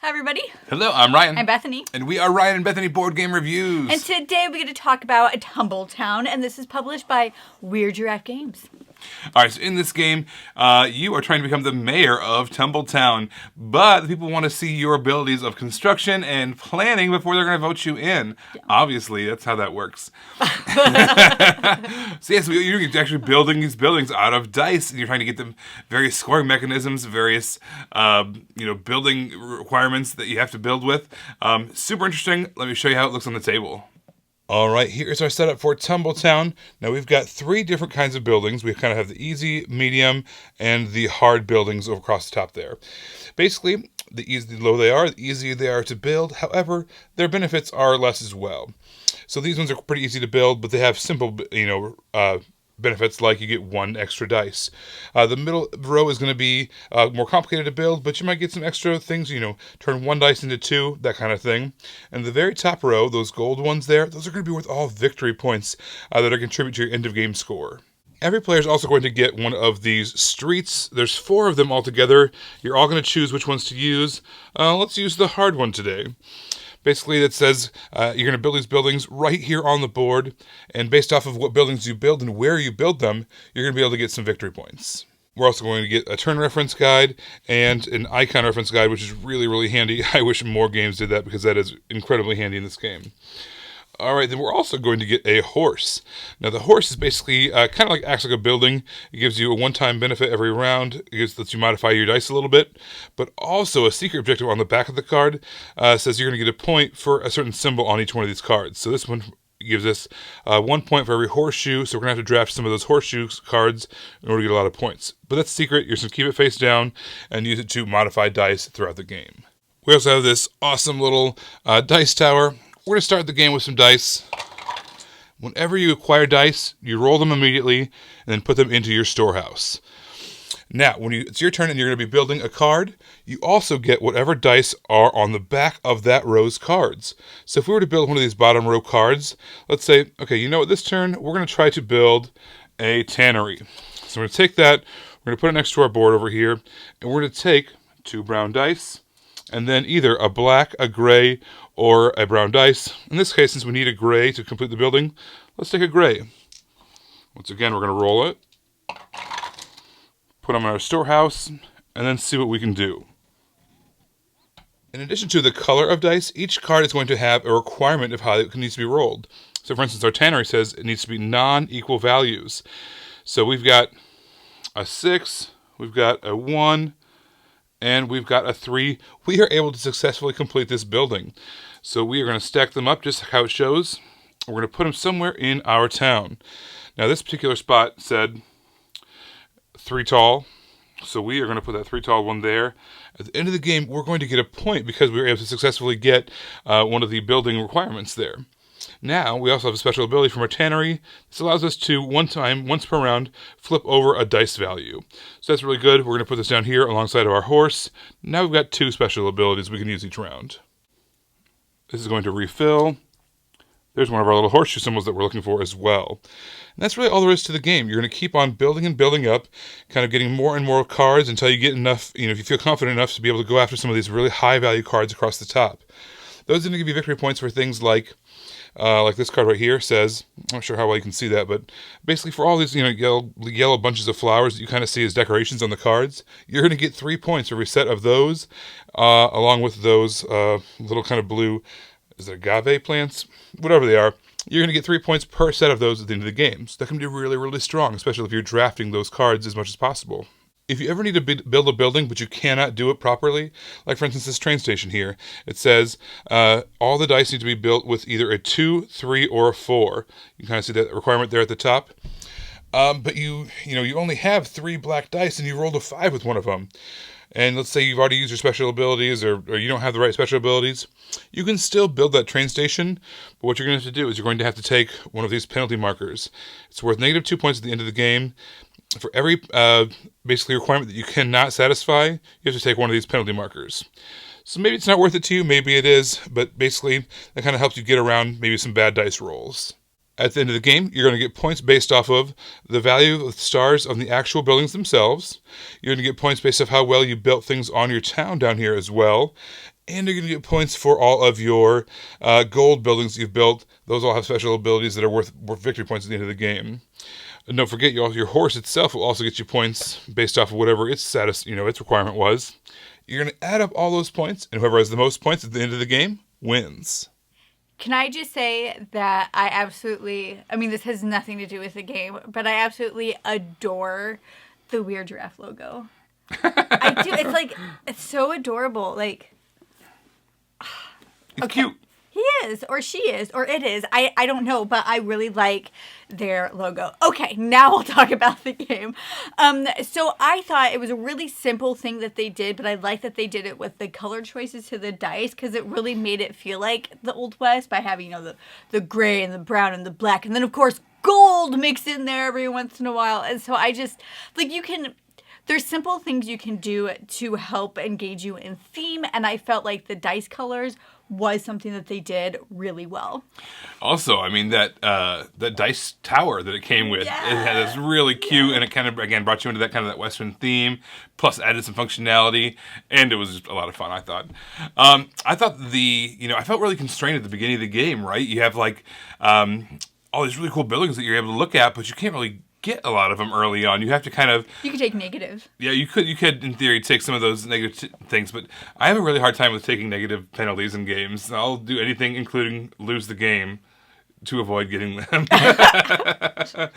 Hi, everybody. Hello, I'm Ryan. I'm Bethany. And we are Ryan and Bethany Board Game Reviews. And today we're going to talk about Tumble Town, and this is published by Weird Giraffe Games. All right, so in this game, you are trying to become the mayor of Tumble Town, but the people want to see your abilities of construction and planning before they're going to vote you in. Yeah. Obviously, that's how that works. So yes, you're actually building these buildings out of dice, and you're trying to get them various scoring mechanisms, various building requirements that you have to build with. Super interesting. Let me show you how it looks on the table. All right, here's our setup for Tumble Town. Now we've got three different kinds of buildings. We kind of have the easy, medium, and the hard buildings across the top there. Basically, the low they are, the easier they are to build. However, their benefits are less as well. So these ones are pretty easy to build, but they have simple, benefits like you get one extra dice. The middle row is going to be more complicated to build, but you might get some extra things, turn one dice into two, that kind of thing. And the very top row, those gold ones there, those are going to be worth all victory points that are contribute to your end of game score. Every player is also going to get one of these streets. There's 4 of them altogether. You're all going to choose which ones to use. Let's use the hard one today. Basically, that says you're going to build these buildings right here on the board, and based off of what buildings you build and where you build them, you're going to be able to get some victory points. We're also going to get a turn reference guide and an icon reference guide, which is really, really handy. I wish more games did that because that is incredibly handy in this game. All right, then we're also going to get a horse. Now, the horse is basically kind of acts like a building. It gives you a one-time benefit every round. It lets you modify your dice a little bit. But also, a secret objective on the back of the card says you're going to get a point for a certain symbol on each one of these cards. So this one gives us 1 point for every horseshoe. So we're going to have to draft some of those horseshoe cards in order to get a lot of points. But that's secret. You're just going to keep it face down and use it to modify dice throughout the game. We also have this awesome little dice tower. We're going to start the game with some dice. Whenever you acquire dice, you roll them immediately and then put them into your storehouse. Now, when it's your turn and you're going to be building a card, you also get whatever dice are on the back of that row's cards. So if we were to build one of these bottom row cards, let's say, okay, this turn, we're going to try to build a tannery. So we're going to take that, we're going to put it next to our board over here, and we're going to take 2 brown dice, and then either a black, a gray, or a brown dice. In this case, since we need a gray to complete the building, let's take a gray. Once again, we're going to roll it, put them in our storehouse, and then see what we can do. In addition to the color of dice, each card is going to have a requirement of how it needs to be rolled. So for instance, our Tannery says it needs to be non-equal values. So we've got a 6, we've got a 1, and we've got a 3. We are able to successfully complete this building. So we are going to stack them up just like how it shows. We're going to put them somewhere in our town. Now this particular spot said 3 tall. So we are going to put that 3 tall one there. At the end of the game, we're going to get a point because we were able to successfully get one of the building requirements there. Now, we also have a special ability from our Tannery. This allows us to, once per round, flip over a dice value. So that's really good. We're going to put this down here alongside of our horse. Now we've got 2 special abilities we can use each round. This is going to refill. There's one of our little horseshoe symbols that we're looking for as well. And that's really all there is to the game. You're going to keep on building and building up, kind of getting more and more cards until you get enough, if you feel confident enough to be able to go after some of these really high value cards across the top. Those are going to give you victory points for things like this card right here says, I'm not sure how well you can see that, but basically for all these yellow bunches of flowers that you kind of see as decorations on the cards, you're going to get 3 points for every set of those, along with those little kind of blue, is it agave plants? Whatever they are, you're going to get 3 points per set of those at the end of the game. So that can be really, really strong, especially if you're drafting those cards as much as possible. If you ever need to build a building, but you cannot do it properly, like for instance this train station here, it says all the dice need to be built with either a 2, 3, or a 4. You can kind of see that requirement there at the top. But you only have 3 black dice and you rolled a 5 with one of them. And let's say you've already used your special abilities or you don't have the right special abilities, you can still build that train station, but what you're going to have to do is you're going to have to take one of these penalty markers. It's worth -2 points at the end of the game. For every basically requirement that you cannot satisfy, you have to take one of these penalty markers. So maybe it's not worth it to you, maybe it is, but basically that kind of helps you get around maybe some bad dice rolls. At the end of the game, you're going to get points based off of the value of the stars of the actual buildings themselves. You're going to get points based off how well you built things on your town down here as well. And you're going to get points for all of your gold buildings you've built. Those all have special abilities that are worth victory points at the end of the game. And don't forget, your horse itself will also get you points based off of whatever its status, its requirement was. You're going to add up all those points, and whoever has the most points at the end of the game wins. Can I just say that this has nothing to do with the game, but I absolutely adore the Weird Giraffe logo. I do. It's so adorable. It's cute. He is, or she is, or it is. I don't know, but I really like their logo. Okay, now we'll talk about the game. So I thought it was a really simple thing that they did, but I like that they did it with the color choices to the dice because it really made it feel like the Old West by having, the gray and the brown and the black. And then, of course, gold mixed in there every once in a while. And so I just, there's simple things you can do to help engage you in theme, and I felt like the dice colors was something that they did really well. Also, that dice tower that it came with, It had this really cute, and it kind of, again, brought you into that Western theme, plus added some functionality, and it was just a lot of fun, I thought. I thought I felt really constrained at the beginning of the game, right? You have, all these really cool buildings that you're able to look at, but you can't really get a lot of them early on. You have to You could take negative. Yeah, you could in theory take some of those negative things, but I have a really hard time with taking negative penalties in games. I'll do anything, including lose the game, to avoid getting them. But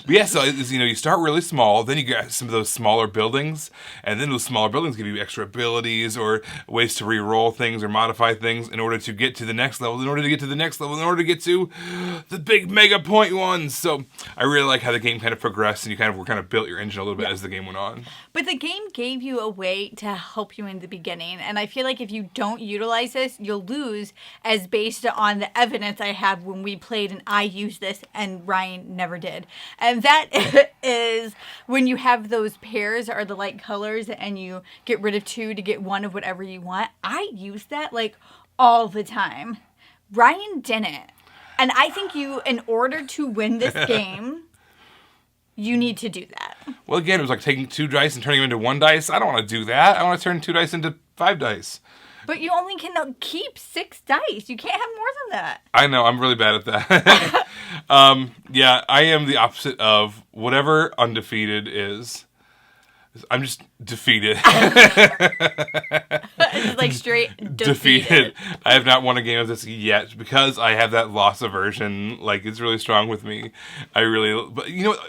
yeah, so you start really small, then you get some of those smaller buildings, and then those smaller buildings give you extra abilities or ways to re-roll things or modify things in order to get to the next level, in order to get to the next level, in order to get to the big mega point ones. So I really like how the game kind of progressed, and you were built your engine a little bit as the game went on. But the game gave you a way to help you in the beginning, and I feel like if you don't utilize this, you'll lose, as based on the evidence I have when we played and I used this and Ryan never did. And that is when you have those pairs or the light colors and you get rid of 2 to get 1 of whatever you want. I use that all the time. Ryan didn't. And I think in order to win this game, you need to do that. Well, again, it was like taking 2 dice and turning them into 1 dice. I don't want to do that. I want to turn 2 dice into 5 dice. But you only can keep 6 dice. You can't have more than that. I know. I'm really bad at that. Yeah, I am the opposite of whatever undefeated is. I'm just defeated. It's straight defeated. I have not won a game of this yet because I have that loss aversion. It's really strong with me. But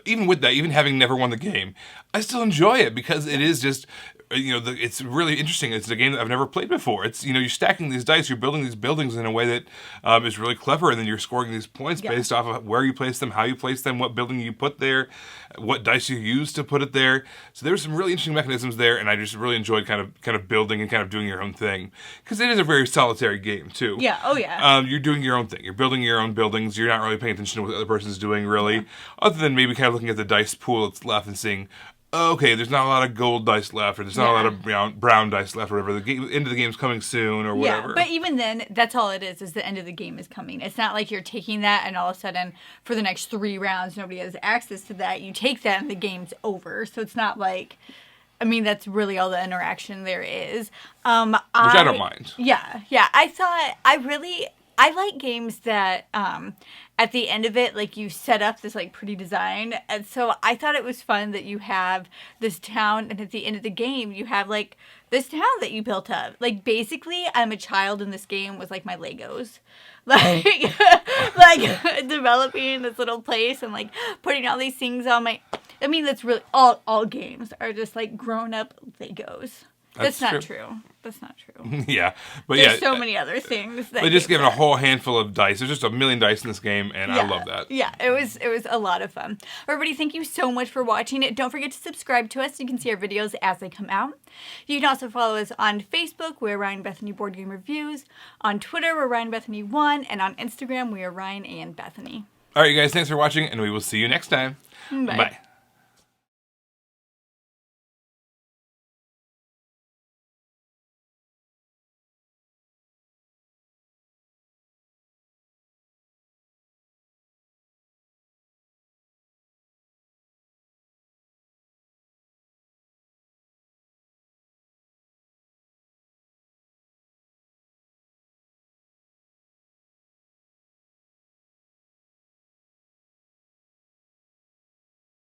even with that, even having never won the game, I still enjoy it because it is just, it's really interesting. It's a game that I've never played before. It's, you're stacking these dice, you're building these buildings in a way that is really clever, and then you're scoring these points based off of where you place them, how you place them, what building you put there, what dice you use to put it there. So there's some really interesting mechanisms there, and I just really enjoyed kind of building and doing your own thing. Because it is a very solitary game, too. Yeah, oh yeah. You're doing your own thing. You're building your own buildings. You're not really paying attention to what the other person's doing, really. Other than maybe looking at the dice pool that's left and seeing, okay, there's not a lot of gold dice left, or there's not a lot of brown dice left, or whatever. The end of the game's coming soon, or whatever. Yeah, but even then, that's all it is the end of the game is coming. It's not like you're taking that and all of a sudden, for the next 3 rounds, nobody has access to that. You take that and the game's over. So it's not that's really all the interaction there is. Which I don't mind. Yeah. I like games that at the end of it, you set up this pretty design. And so I thought it was fun that you have this town, and at the end of the game you have this town that you built up. Basically, I'm a child in this game with my Legos. Developing this little place and putting all these things on my, that's really all games are just grown up Legos. That's not true. That's not true. Yeah, but There's so many other things. They just given a whole handful of dice. There's just a million dice in this game, and I love that. Yeah, it was a lot of fun. Everybody, thank you so much for watching it. Don't forget to subscribe to us so you can see our videos as they come out. You can also follow us on Facebook. We're Ryan Bethany Board Game Reviews. On Twitter, we're Ryan Bethany 1, and on Instagram, we are Ryan and Bethany. All right, you guys, thanks for watching, and we will see you next time. Bye. Bye.